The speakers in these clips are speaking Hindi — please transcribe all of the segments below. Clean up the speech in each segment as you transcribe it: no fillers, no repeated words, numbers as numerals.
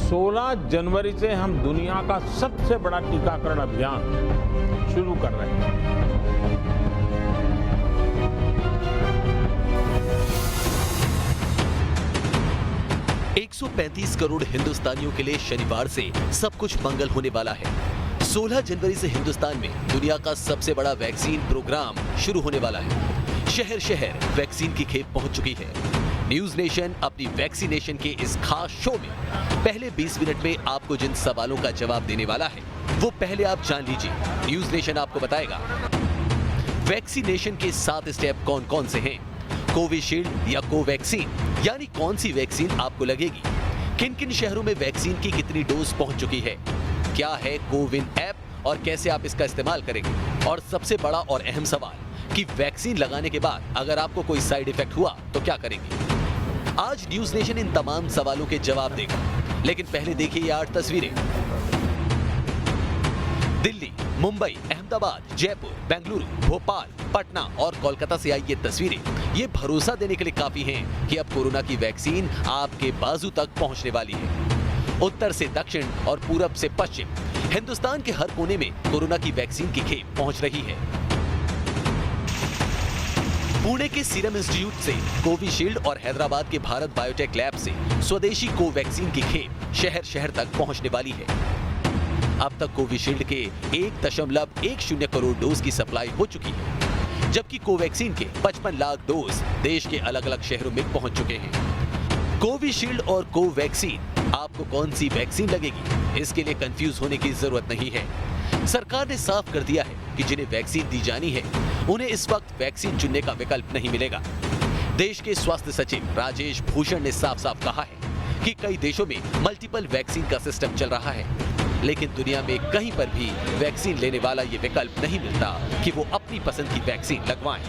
16 जनवरी से हम दुनिया का सबसे बड़ा टीकाकरण अभियान शुरू कर रहे हैं। एक 135 करोड़ हिंदुस्तानियों के लिए शनिवार से सब कुछ मंगल होने वाला है। 16 जनवरी से हिंदुस्तान में दुनिया का सबसे बड़ा वैक्सीन प्रोग्राम शुरू होने वाला है। शहर शहर वैक्सीन की खेप पहुंच चुकी है। न्यूज नेशन अपनी वैक्सीनेशन के इस खास शो में पहले 20 मिनट में आपको जिन सवालों का जवाब देने वाला है वो पहले आप जान लीजिए। न्यूज नेशन आपको बताएगा वैक्सीनेशन के 7 स्टेप कौन कौन से हैं, कोविशील्ड या कोवैक्सीन यानी कौन सी वैक्सीन आपको लगेगी, किन किन शहरों में वैक्सीन की कितनी डोज पहुंच चुकी है, क्या है कोविन ऐप और कैसे आप इसका इस्तेमाल करेंगे, और सबसे बड़ा और अहम सवाल कि वैक्सीन लगाने के बाद अगर आपको कोई साइड इफेक्ट हुआ तो क्या करेंगे। आज न्यूज नेशन इन तमाम सवालों के जवाब देगा, लेकिन पहले देखिए ये 8 तस्वीरें। दिल्ली, मुंबई, अहमदाबाद, जयपुर, बेंगलुरु, भोपाल, पटना और कोलकाता से आई ये तस्वीरें ये भरोसा देने के लिए काफी हैं कि अब कोरोना की वैक्सीन आपके बाजू तक पहुंचने वाली है। उत्तर से दक्षिण और पूरब से पश्चिम हिंदुस्तान के हर कोने में कोरोना की वैक्सीन की खेप पहुंच रही है। पुणे के सीरम इंस्टीट्यूट से कोविशील्ड और हैदराबाद के भारत बायोटेक लैब से स्वदेशी कोवैक्सीन की खेप शहर शहर तक पहुंचने वाली है। अब तक कोविशील्ड के 1.10 करोड़ डोज की सप्लाई हो चुकी है, जबकि कोवैक्सीन के 55 लाख डोज देश के अलग अलग शहरों में पहुंच चुके हैं। कोविशील्ड और कोवैक्सीन आपको कौन सी वैक्सीन लगेगी, इसके लिए कंफ्यूज होने की जरूरत नहीं है। सरकार ने साफ कर दिया है कि जिन्हें वैक्सीन दी जानी है उन्हें इस वक्त वैक्सीन चुनने का विकल्प नहीं मिलेगा। देश के स्वास्थ्य सचिव राजेश भूषण ने साफ साफ कहा है कि कई देशों में मल्टीपल वैक्सीन का सिस्टम चल रहा है, लेकिन दुनिया में कहीं पर भी वैक्सीन लेने वाला ये विकल्प नहीं मिलता कि वो अपनी पसंद की वैक्सीन लगवाएं।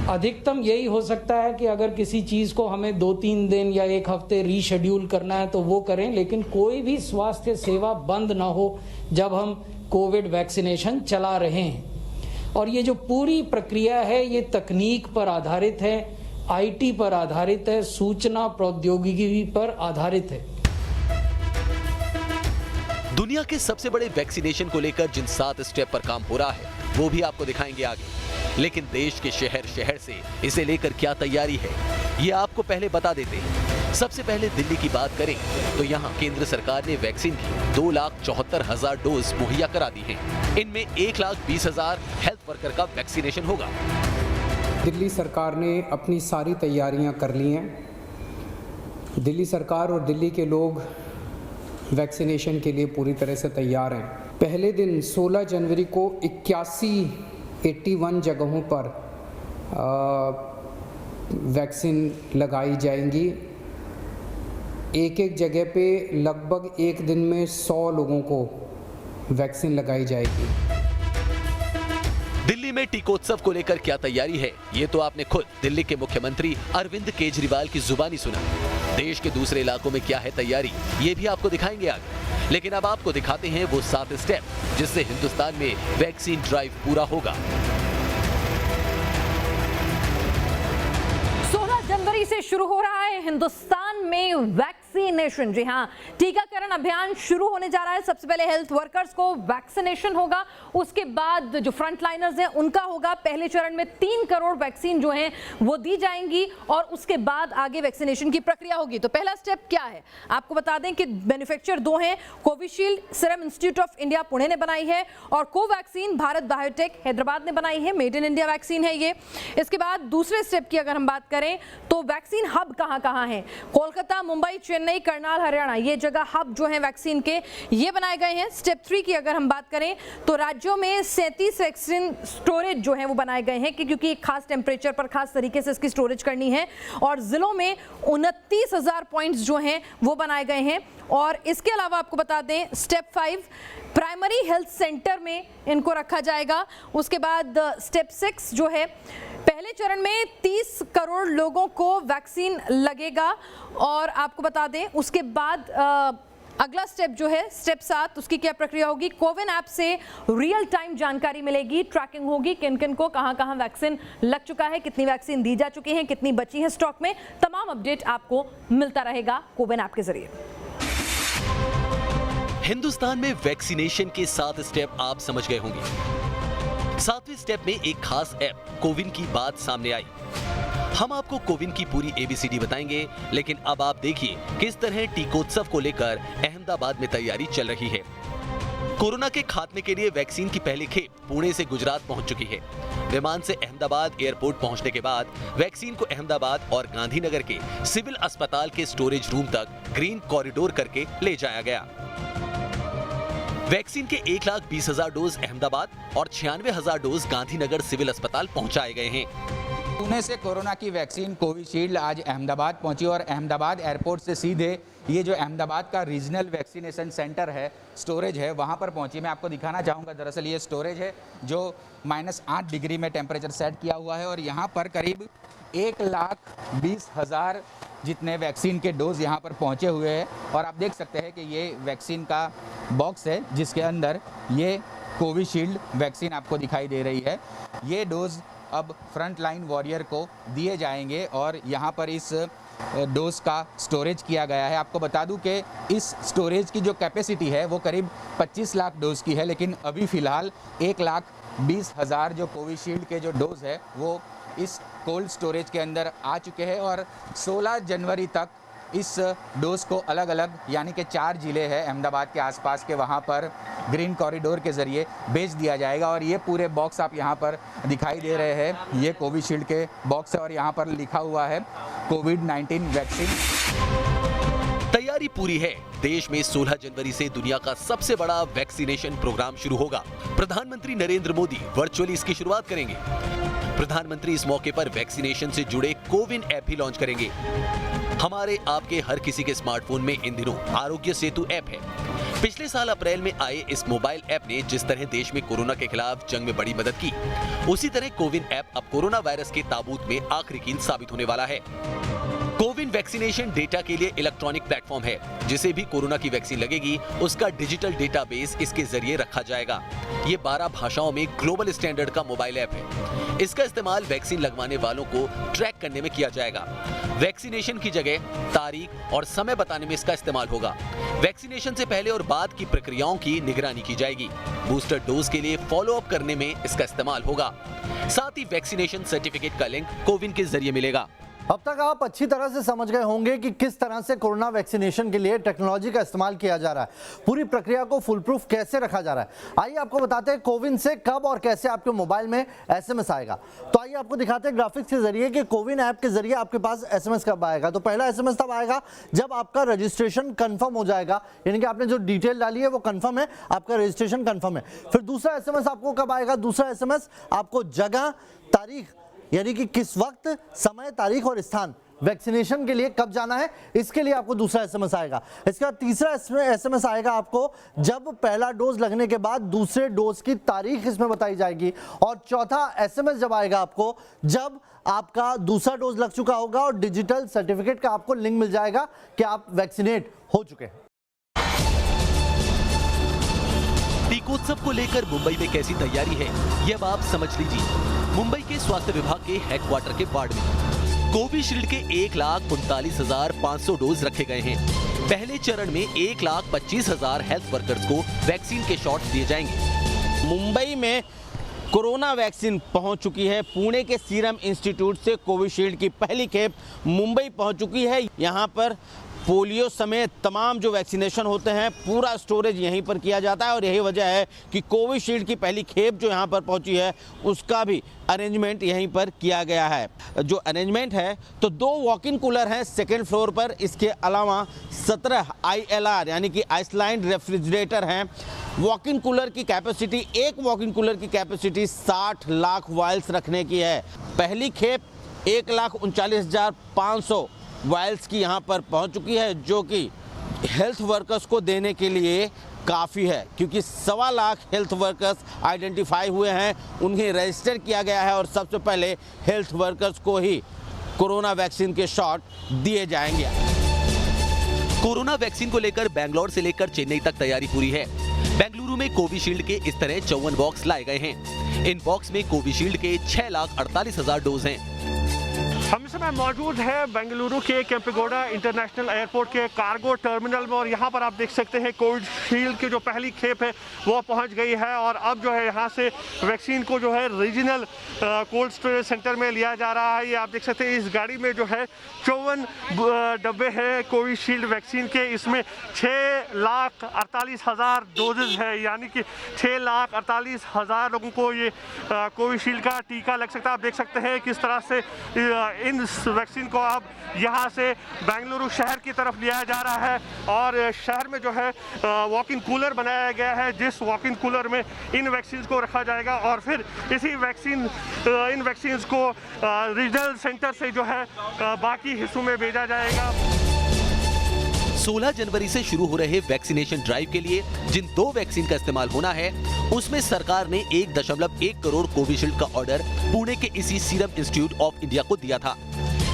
अधिकतम यही हो सकता है कि अगर किसी चीज को हमें 2-3 दिन या 1 हफ्ते रीशेड्यूल करना है तो वो करें, लेकिन कोई भी स्वास्थ्य सेवा बंद ना हो जब हम कोविड वैक्सीनेशन चला रहे हैं। और ये जो पूरी प्रक्रिया है ये तकनीक पर आधारित है, आईटी पर आधारित है, सूचना प्रौद्योगिकी पर आधारित है। दुनिया के सबसे बड़े वैक्सीनेशन को लेकर जिन 7 स्टेप पर काम हो रहा है वो भी आपको दिखाएंगे आगे, लेकिन देश के शहर शहर से इसे लेकर क्या तैयारी है ये आपको पहले बता देते हैं। सबसे पहले दिल्ली की बात करें तो यहाँ केंद्र सरकार ने वैक्सीन की 2,74,000 डोज मुहैया करा दी है। इनमें 1,20,000 हेल्थ वर्कर का वैक्सीनेशन होगा। दिल्ली सरकार ने अपनी सारी तैयारियां कर ली हैं। दिल्ली सरकार और दिल्ली के लोग वैक्सीनेशन के लिए पूरी तरह से तैयार हैं। पहले दिन 16 जनवरी को 81 जगहों पर वैक्सीन लगाई जाएंगी। एक जगह पे लगभग एक दिन में 100 लोगों को वैक्सीन लगाई जाएगी। दिल्ली में टीकोत्सव को लेकर क्या तैयारी है ये तो आपने खुद दिल्ली के मुख्यमंत्री अरविंद केजरीवाल की जुबानी सुना। देश के दूसरे इलाकों में क्या है तैयारी ये भी आपको दिखाएंगे आगे, लेकिन अब आपको दिखाते हैं वो 7 स्टेप जिससे हिंदुस्तान में वैक्सीन ड्राइव पूरा होगा। 16 जनवरी से शुरू हो रहा है हिंदुस्तान में वैक्सीनेशन। जी हाँ, टीकाकरण अभियान शुरू होने जा रहा है। सबसे पहले हेल्थ वर्कर्स को वैक्सीनेशन होगा, उसके बाद जो फ्रंटलाइनर्स हैं उनका होगा। पहले चरण में 3 करोड़ वैक्सीन जो हैं वो दी जाएंगी और उसके बाद आगे वैक्सीनेशन की प्रक्रिया होगी। तो पहला स्टेप क्या है आपको बता दें कि मैन्युफैक्चर 2 हैं, Covishield serum institute of India Pune ने बनाई है और कोवैक्सीन भारत बायोटेक हैदराबाद ने बनाई है। मेड इन इंडिया वैक्सीन है ये। इसके बाद दूसरे स्टेप की अगर हम बात करें तो वैक्सीन हब कहां है, कोलकाता, मुंबई, चेन्नई, करनाल, हरियाणा, ये जगह हब जो है वैक्सीन के ये बनाए गए हैं। स्टेप 3 की अगर हम बात करें तो राज्यों में 37 वैक्सीन स्टोरेज जो है वो बनाए गए हैं क्योंकि एक खास टेम्परेचर पर खास तरीके से इसकी स्टोरेज करनी है। और जिलों में 29,000 पॉइंट्स जो हैं वो बनाए गए हैं। और इसके अलावा आपको बता दें स्टेप 5 प्राइमरी हेल्थ सेंटर में इनको रखा जाएगा। उसके बाद स्टेप 6 जो है पहले चरण में 30 करोड़ लोगों को वैक्सीन लगेगा और आपको बता दें उसके बाद अगला स्टेप जो है स्टेप 7, उसकी क्या प्रक्रिया होगी? कोविन ऐप से रियल टाइम जानकारी मिलेगी, ट्रैकिंग होगी, किन किन को कहां कहां वैक्सीन लग चुका है, कितनी वैक्सीन दी जा चुकी है, कितनी बची है स्टॉक में, तमाम अपडेट आपको मिलता रहेगा कोविन ऐप के जरिए। हिंदुस्तान में वैक्सीनेशन के 7 स्टेप आप समझ गए होंगे। 7वें स्टेप में एक खास ऐप कोविन की बात सामने आई। हम आपको कोविन की पूरी ABCD बताएंगे, लेकिन अब आप देखिए किस तरह टीकोत्सव को लेकर अहमदाबाद में तैयारी चल रही है। कोरोना के खात्मे के लिए वैक्सीन की पहली खेप पुणे से गुजरात पहुंच चुकी है। विमान से अहमदाबाद एयरपोर्ट पहुंचने के बाद वैक्सीन को अहमदाबाद और गांधीनगर के सिविल अस्पताल के स्टोरेज रूम तक ग्रीन कॉरिडोर करके ले जाया गया। वैक्सीन के 1,20,000 डोज अहमदाबाद और 96,000 डोज गांधीनगर सिविल अस्पताल पहुंचाए गए हैं। पुणे से कोरोना की वैक्सीन कोविशील्ड आज अहमदाबाद पहुंची और अहमदाबाद एयरपोर्ट से सीधे ये जो अहमदाबाद का रीजनल वैक्सीनेशन सेंटर है, स्टोरेज है, वहां पर पहुंची। मैं आपको दिखाना चाहूँगा, दरअसल ये स्टोरेज है जो -8 डिग्री में टेम्परेचर सेट किया हुआ है और यहाँ पर करीब 1,20,000 जितने वैक्सीन के डोज यहाँ पर पहुँचे हुए हैं। और आप देख सकते हैं कि ये वैक्सीन का बॉक्स है जिसके अंदर ये कोविशील्ड वैक्सीन आपको दिखाई दे रही है। ये डोज अब फ्रंट लाइन वॉरियर को दिए जाएंगे और यहाँ पर इस डोज का स्टोरेज किया गया है। आपको बता दूं कि इस स्टोरेज की जो कैपेसिटी है वो करीब 25 लाख डोज की है, लेकिन अभी फ़िलहाल 1,20,000 जो कोविशील्ड के जो डोज है वो इस कोल्ड स्टोरेज के अंदर आ चुके हैं और 16 जनवरी तक इस डोज को अलग अलग यानी कि 4 ज़िले हैं अहमदाबाद के आसपास के, वहाँ पर ग्रीन कॉरिडोर के ज़रिए भेज दिया जाएगा। और ये पूरे बॉक्स आप यहाँ पर दिखाई दे रहे हैं, ये कोविशील्ड के बॉक्स है और यहाँ पर लिखा हुआ है कोविड-19 वैक्सीन। तैयारी पूरी है। देश में 16 जनवरी से दुनिया का सबसे बड़ा वैक्सीनेशन प्रोग्राम शुरू होगा। प्रधानमंत्री नरेंद्र मोदी वर्चुअली इसकी शुरुआत करेंगे। प्रधानमंत्री इस मौके पर वैक्सीनेशन से जुड़े कोविन ऐप भी लॉन्च करेंगे। हमारे आपके हर किसी के स्मार्टफोन में इन दिनों आरोग्य सेतु ऐप है। पिछले साल अप्रैल में आए इस मोबाइल ऐप ने जिस तरह देश में कोरोना के खिलाफ जंग में बड़ी मदद की, उसी तरह कोविन ऐप अब कोरोना वायरस के ताबूत में आखिरी कील साबित होने वाला है। कोविन वैक्सीनेशन डेटा के लिए इलेक्ट्रॉनिक प्लेटफॉर्म है। जिसे भी कोरोना की वैक्सीन लगेगी उसका डिजिटल डेटाबेस इसके जरिए रखा जाएगा। ये 12 भाषाओं में ग्लोबल स्टैंडर्ड का मोबाइल ऐप है। इसका इस्तेमाल वैक्सीन लगवाने वालों को ट्रैक करने में किया जाएगा। वैक्सीनेशन की जगह तारीख और समय बताने में इसका इस्तेमाल होगा। वैक्सीनेशन से पहले और बाद की प्रक्रियाओं की निगरानी की जाएगी। बूस्टर डोज के लिए फॉलो अप करने में इसका इस्तेमाल होगा। साथ ही वैक्सीनेशन सर्टिफिकेट का लिंक कोविन के जरिए मिलेगा। अब तक आप अच्छी तरह से समझ गए होंगे कि किस तरह से कोरोना वैक्सीनेशन के लिए टेक्नोलॉजी का इस्तेमाल किया जा रहा है। पूरी प्रक्रिया को फुल प्रूफ कैसे रखा जा रहा है, आइए आपको बताते हैं कोविन से कब और कैसे आपके मोबाइल में SMS आएगा। तो आइए आपको दिखाते हैं ग्राफिक्स के जरिए कि कोविन ऐप के जरिए आपके पास SMS कब आएगा। तो पहला SMS तब आएगा जब आपका रजिस्ट्रेशन कन्फर्म हो जाएगा, यानी कि आपने जो डिटेल डाली है वो कन्फर्म है, आपका रजिस्ट्रेशन कन्फर्म है। फिर दूसरा SMS आपको कब आएगा? दूसरा SMS आपको जगह, तारीख, यानी कि किस वक्त, समय, तारीख और स्थान वैक्सीनेशन के लिए कब जाना है, इसके लिए आपको दूसरा SMS आएगा। इसके बाद तीसरा SMS आएगा आपको जब पहला डोज लगने के बाद दूसरे डोज की तारीख इसमें बताई जाएगी। और चौथा SMS जब आएगा आपको जब आपका दूसरा डोज लग चुका होगा और डिजिटल सर्टिफिकेट का आपको लिंक मिल जाएगा कि आप वैक्सीनेट हो चुके हैं। टीकोत्सव को लेकर मुंबई में कैसी तैयारी है ये अब आप समझ लीजिए। मुंबई के स्वास्थ्य विभाग के हेडक्वार्टर के वार्ड में कोविशील्ड के 1,39,500 डोज रखे गए हैं। पहले चरण में 1,25,000 हेल्थ वर्कर्स को वैक्सीन के शॉट्स दिए जाएंगे। मुंबई में कोरोना वैक्सीन पहुंच चुकी है। पुणे के सीरम इंस्टीट्यूट से कोविशील्ड की पहली खेप मुंबई पहुंच चुकी है। यहां पर पोलियो समेत तमाम जो वैक्सीनेशन होते हैं पूरा स्टोरेज यहीं पर किया जाता है और यही वजह है कि कोविशील्ड की पहली खेप जो यहाँ पर पहुँची है उसका भी अरेंजमेंट यहीं पर किया गया है। जो अरेंजमेंट है तो 2 वॉक इन कूलर हैं सेकेंड फ्लोर पर, इसके अलावा 17 ILR यानी कि आइसलाइन रेफ्रिजरेटर हैं। वॉक इन कूलर की कैपेसिटी, एक वॉक इन कूलर की कैपेसिटी 60 लाख वायल्स रखने की है। पहली खेप 1,39,500 वायल्स की यहाँ पर पहुँच चुकी है, जो कि हेल्थ वर्कर्स को देने के लिए काफ़ी है, क्योंकि 1.25 लाख हेल्थ वर्कर्स आइडेंटिफाई हुए हैं, उन्हें रजिस्टर किया गया है और सबसे पहले हेल्थ वर्कर्स को ही कोरोना वैक्सीन के शॉट दिए जाएंगे। कोरोना वैक्सीन को लेकर बेंगलोर से लेकर चेन्नई तक तैयारी पूरी है। बेंगलुरु में कोविशील्ड के इस तरह 54 बॉक्स लाए गए हैं। इन बॉक्स में कोविशील्ड के 6,48,000 डोज हैं। हम इस समय मौजूद है बेंगलुरु के केम्पेगौड़ा इंटरनेशनल एयरपोर्ट के कार्गो टर्मिनल में और यहाँ पर आप देख सकते हैं कोविशील्ड की जो पहली खेप है वो पहुँच गई है और अब जो है यहाँ से वैक्सीन को जो है रीजनल कोल्ड स्टोरेज सेंटर में लिया जा रहा है। ये आप देख सकते हैं इस गाड़ी में जो है 54 डब्बे हैं कोविशील्ड वैक्सीन के। इसमें 6,48,000 डोजेज है, यानी कि 6,48,000 लोगों को ये कोविशील्ड का टीका लग सकता है। आप देख सकते हैं किस तरह से इन वैक्सीन को अब यहाँ से बेंगलुरु शहर की तरफ लिया जा रहा है और शहर में जो है वॉक इन कूलर बनाया गया है, जिस वॉक इन कूलर में इन वैक्सीन को रखा जाएगा और फिर इन वैक्सीन को रीजनल सेंटर से जो है बाकी हिस्सों में भेजा जाएगा। 16 जनवरी से शुरू हो रहे वैक्सीनेशन ड्राइव के लिए जिन 2 वैक्सीन का इस्तेमाल होना है, उसमें सरकार ने 1.1 करोड़ कोविशील्ड का ऑर्डर पुणे के इसी सीरम इंस्टीट्यूट ऑफ इंडिया को दिया था।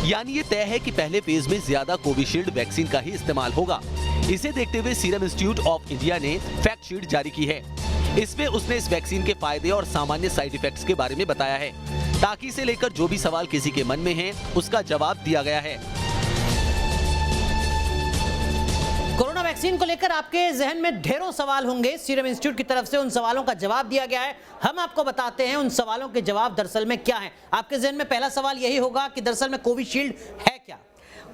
यानी ये तय है कि पहले फेज में ज्यादा कोविशील्ड वैक्सीन का ही इस्तेमाल होगा। इसे देखते हुए सीरम इंस्टीट्यूट ऑफ इंडिया ने फैक्ट शीट जारी की है। इसमें उसने इस वैक्सीन के फायदे और सामान्य साइड इफेक्ट्स के बारे में बताया है, ताकि इसे लेकर जो भी सवाल किसी के मन में है उसका जवाब दिया गया है। कोरोना वैक्सीन को लेकर आपके जहन में ढेरों सवाल होंगे। सीरम इंस्टीट्यूट की तरफ से उन सवालों का जवाब दिया गया है। हम आपको बताते हैं उन सवालों के जवाब दरअसल में क्या हैं। आपके जहन में पहला सवाल यही होगा कि दरअसल में कोविशील्ड है क्या।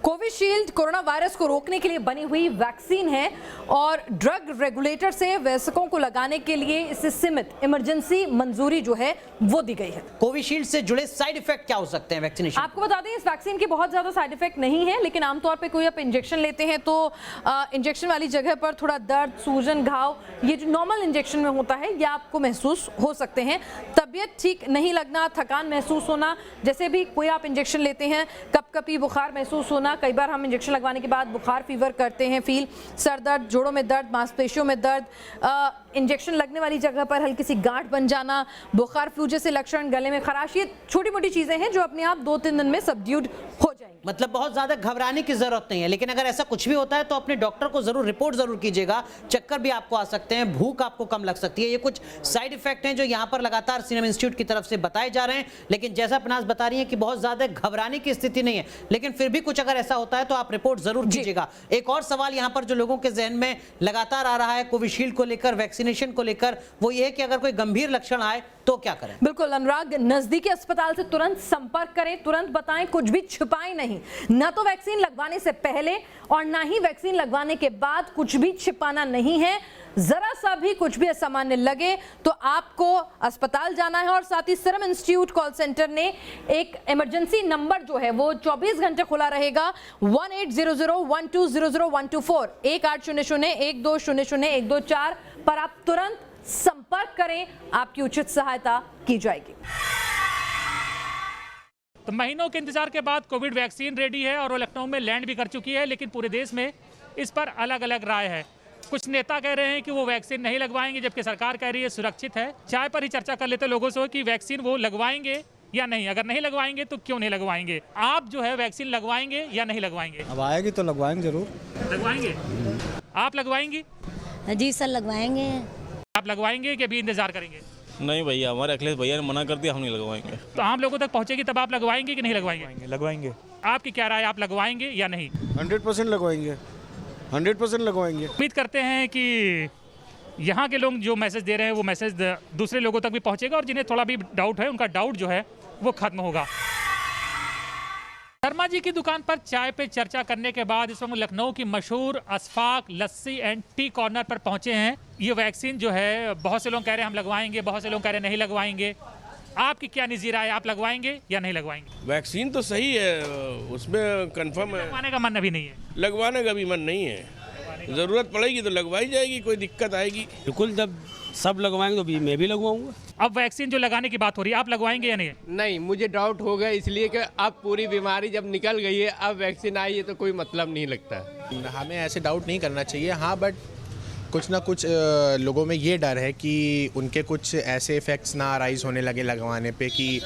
कोविशील्ड कोरोना वायरस को रोकने के लिए बनी हुई वैक्सीन है और ड्रग रेगुलेटर से वयस्कों को लगाने के लिए इसे सीमित इमरजेंसी मंजूरी जो है वो दी गई है। कोविशील्ड से जुड़े साइड इफेक्ट क्या हो सकते हैं वैक्सीनेशन? आपको बता दें इस वैक्सीन के बहुत ज्यादा साइड इफेक्ट नहीं है, लेकिन आमतौर पे कोई आप इंजेक्शन लेते हैं तो इंजेक्शन वाली जगह पर थोड़ा दर्द, सूजन, घाव, ये जो नॉर्मल इंजेक्शन में होता है ये आपको महसूस हो सकते हैं। तबीयत ठीक नहीं लगना, थकान महसूस होना, जैसे भी कोई आप इंजेक्शन लेते हैं, कपकपी, बुखार महसूस होना, कई बार हम इंजेक्शन लगवाने के बाद बुखार फीवर करते हैं फील, सर दर्द, जोड़ों में दर्द, मांसपेशियों में दर्द, इंजेक्शन लगने वाली जगह पर हल्की सी गांठ बन जाना, बुखार फ्लू जैसे लक्षण, गले में खराश, ये छोटी मोटी चीजें हैं जो अपने आप 2-3 दिन में सबड्यूड हो जाएंगी। मतलब बहुत ज्यादा घबराने की जरूरत नहीं है, लेकिन अगर ऐसा कुछ भी होता है तो अपने डॉक्टर को जरूर रिपोर्ट जरूर कीजिएगा। चक्कर भी आपको आ सकते हैं, भूख आपको कम लग सकती है। ये कुछ साइड इफेक्ट हैं जो यहाँ पर लगातार सीरम इंस्टीट्यूट की तरफ से बताए जा रहे हैं, लेकिन जैसा पनाज बता रही है कि बहुत ज्यादा घबराने की स्थिति नहीं है, लेकिन फिर भी कुछ अगर ऐसा होता है तो आप रिपोर्ट जरूर कीजिएगा। एक और सवाल यहाँ पर जो लोगों के जहन में लगातार आ रहा है कोविशील्ड को लेकर, वैक्सीनेशन को लेकर, वो ये है कि अगर कोई गंभीर लक्षण आए तो क्या करें? बिल्कुल अनुराग, नजदीकी अस्पताल से तुरंत संपर्क करें, तुरंत बताएं, कुछ भी छिपाएं नहीं। न तो वैक्सीन लगवाने से पहले और ना ही वैक्सीन लगवाने के बाद कुछ भी छिपाना नहीं है। जरा सा भी कुछ भी असामान्य लगे तो आपको अस्पताल जाना है और साथ ही सीरम इंस्टीट्यूट कॉल सेंटर ने एक इमरजेंसी नंबर जो है वो 24 घंटे खुला रहेगा, 1800-1200-124 1800-1200-124 पर आप तुरंत संपर्क करें, आपकी उचित सहायता की जाएगी। तो महीनों के इंतजार के बाद कोविड वैक्सीन रेडी है और वो लखनऊ में लैंड भी कर चुकी है, लेकिन पूरे देश में इस पर अलग अलग राय है। कुछ नेता कह रहे हैं कि वो वैक्सीन नहीं लगवाएंगे, जबकि सरकार कह रही है सुरक्षित है। चाय पर ही चर्चा कर लेते लोगों से कि वैक्सीन वो लगवाएंगे या नहीं, अगर नहीं लगवाएंगे तो क्यों नहीं लगवाएंगे। आप जो है वैक्सीन लगवाएंगे या नहीं लगवाएंगे? अब आएगी तो लगवाएंगे, जरूर लगवाएंगे। आप लगवाएंगी? जी सर लगवाएंगे। आप लगवाएंगे कि अभी इंतजार करेंगे? नहीं भैया, हमारे अखिलेश भैया ने मना कर दिया, हम नहीं लगवाएंगे। तो आम लोगों तक पहुंचेगी तब आप लगवाएंगे कि नहीं लगवाएंगे? लगवाएंगे। आपकी क्या राय, आप लगवाएंगे या नहीं? 100% लगवाएंगे, 100% लगवाएंगे। उम्मीद करते हैं कि यहाँ के लोग जो मैसेज दे रहे हैं वो मैसेज दूसरे लोगों तक भी पहुँचेगा और जिन्हें थोड़ा भी डाउट है उनका डाउट जो है वो खत्म होगा। शर्मा जी की दुकान पर चाय पे चर्चा करने के बाद इस वक्त लखनऊ की मशहूर असफाक लस्सी एंड टी कॉर्नर पर पहुंचे हैं। ये वैक्सीन जो है बहुत से लोग कह रहे हैं हम लगवाएंगे, बहुत से लोग कह रहे हैं नहीं लगवाएंगे। आपकी क्या निजी राय, आप लगवाएंगे या नहीं लगवाएंगे? वैक्सीन तो सही है, उसमें कंफर्म है। लगवाने का मन अभी नहीं है? लगवाने का भी मन नहीं है, ज़रूरत पड़ेगी तो लगवाई जाएगी, कोई दिक्कत आएगी। बिल्कुल, जब सब लगवाएंगे तो भी मैं भी लगवाऊंगा। अब वैक्सीन जो लगाने की बात हो रही है, आप लगवाएंगे या नहीं? नहीं, मुझे डाउट हो गया, इसलिए कि अब पूरी बीमारी जब निकल गई है, अब वैक्सीन आई है तो कोई मतलब नहीं लगता। हमें ऐसे डाउट नहीं करना चाहिए। हाँ, बट कुछ ना कुछ लोगों में ये डर है कि उनके कुछ ऐसे इफ़ेक्ट्स ना अराइज होने लगे लगवाने पे कि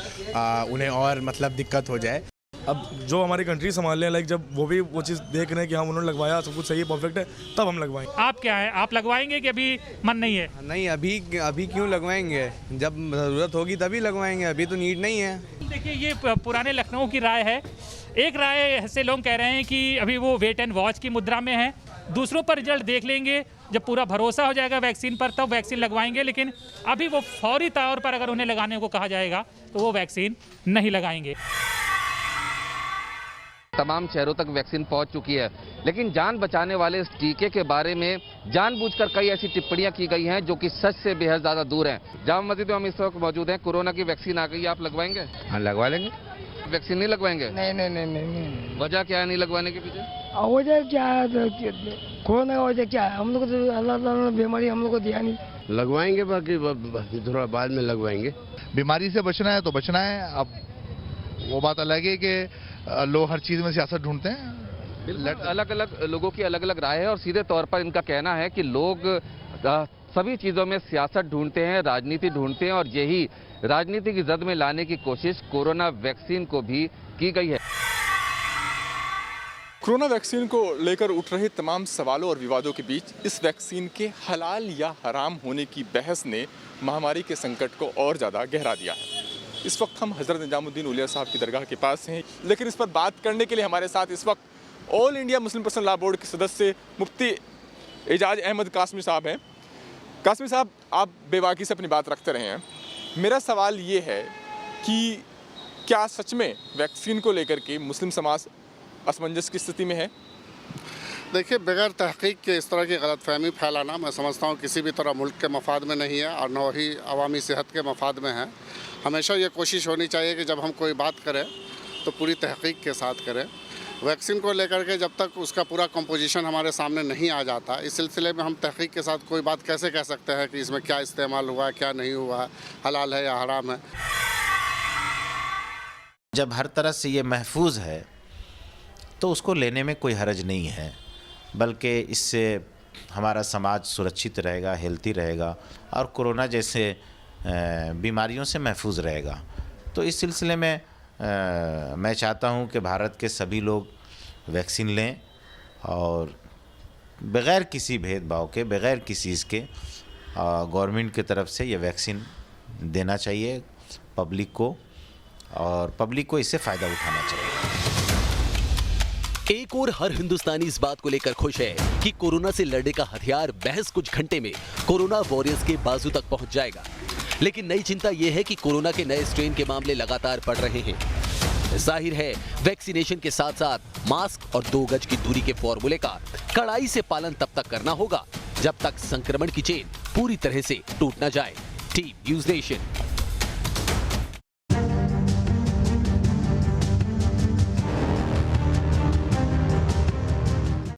उन्हें और मतलब दिक्कत हो जाए। अब जो हमारी कंट्री संभाल रहे हैं, लाइक जब वो भी वो चीज़ देख रहे हैं कि हाँ उन्होंने लगवाया, सब कुछ सही है, परफेक्ट है, तब हम लगवाएंगे। आप क्या है, आप लगवाएंगे कि अभी मन नहीं है? नहीं, अभी क्यों लगवाएंगे, जब ज़रूरत होगी तभी लगवाएंगे, अभी तो नीड नहीं है। देखिए, ये पुराने लखनऊ की राय है। एक राय से लोग कह रहे हैं कि अभी वो वेट एंड वॉच की मुद्रा में है, दूसरों पर रिजल्ट देख लेंगे, जब पूरा भरोसा हो जाएगा वैक्सीन पर तब वैक्सीन लगवाएंगे। लेकिन अभी वो फौरी तौर पर अगर उन्हें लगाने को कहा जाएगा तो वो वैक्सीन नहीं लगाएंगे। तमाम शहरों तक वैक्सीन पहुंच चुकी है, लेकिन जान बचाने वाले इस टीके के बारे में जानबूझकर कई ऐसी टिप्पणियां की गई हैं जो कि सच से बेहद ज्यादा दूर हैं। जामा मस्जिद में हम इस वक्त मौजूद हैं, कोरोना की वैक्सीन आ गई है, आप लगवाएंगे? हाँ, लगवा लेंगे। वैक्सीन नहीं लगवाएंगे? नहीं। वजह क्या है नहीं लगवाने के पीछे? वजह क्या है, कोरोना का वजह क्या है, हम लोग को अल्लाह ताला ने बीमारी हम लोग को दिया नहीं। लगवाएंगे, बाकी थोड़ा बाद में लगवाएंगे। बीमारी से बचना है तो बचना है। अब वो बात अलग है कि लोग हर चीज़ में सियासत ढूंढते हैं। अलग अलग लोगों की अलग अलग राय है और सीधे तौर पर इनका कहना है कि लोग सभी चीज़ों में सियासत ढूंढते हैं, राजनीति ढूंढते हैं और यही राजनीति की जद में लाने की कोशिश कोरोना वैक्सीन को भी की गई है। कोरोना वैक्सीन को लेकर उठ रहे तमाम सवालों और विवादों के बीच इस वैक्सीन के हलाल या हराम होने की बहस ने महामारी के संकट को और ज़्यादा गहरा दिया है। इस वक्त हम हज़रत निजामुद्दीन औलिया साहब की दरगाह के पास हैं, लेकिन इस पर बात करने के लिए हमारे साथ इस वक्त all India Muslim personal law board के सदस्य मुफ्ती एजाज अहमद कासमी साहब हैं। कासमी साहब, आप बेबाकी से अपनी बात रखते रहे हैं। मेरा सवाल ये है कि क्या सच में वैक्सीन को लेकर के मुस्लिम समाज असमंजस की स्थिति में है? देखिए, बगैर तहकीक के इस तरह की गलतफहमी फैलाना मैं समझता हूँ किसी भी तरह मुल्क के मफाद में नहीं है और न ही अवामी सेहत के मफाद में है। हमेशा ये कोशिश होनी चाहिए कि जब हम कोई बात करें तो पूरी तहकीक के साथ करें। वैक्सीन को लेकर के जब तक उसका पूरा कंपोजिशन हमारे सामने नहीं आ जाता, इस सिलसिले में हम तहकीक के साथ कोई बात कैसे कह सकते हैं कि इसमें क्या इस्तेमाल हुआ है, क्या नहीं हुआ है, हलाल है या हराम है। जब हर तरह से ये महफूज है तो उसको लेने में कोई हर्ज नहीं है, बल्कि इससे हमारा समाज सुरक्षित रहेगा, हेल्थी रहेगा और कोरोना जैसे बीमारियों से महफूज रहेगा। तो इस सिलसिले में मैं चाहता हूं कि भारत के सभी लोग वैक्सीन लें और बग़ैर किसी भेदभाव के, बग़ैर किसी इसके गवर्नमेंट की तरफ से ये वैक्सीन देना चाहिए पब्लिक को और पब्लिक को इससे फ़ायदा उठाना चाहिए। एक और हर हिंदुस्तानी इस बात को लेकर खुश है कि कोरोना से लड़ने का हथियार महज कुछ घंटे में कोरोना वॉरियर्स के बाजू तक पहुंच जाएगा। लेकिन नई चिंता यह है कि कोरोना के नए स्ट्रेन के मामले लगातार बढ़ रहे हैं। जाहिर है वैक्सीनेशन के साथ साथ मास्क और 2 गज की दूरी के फॉर्मूले का कड़ाई से पालन तब तक करना होगा जब तक संक्रमण की चेन पूरी तरह से टूट न जाए। Team news nation.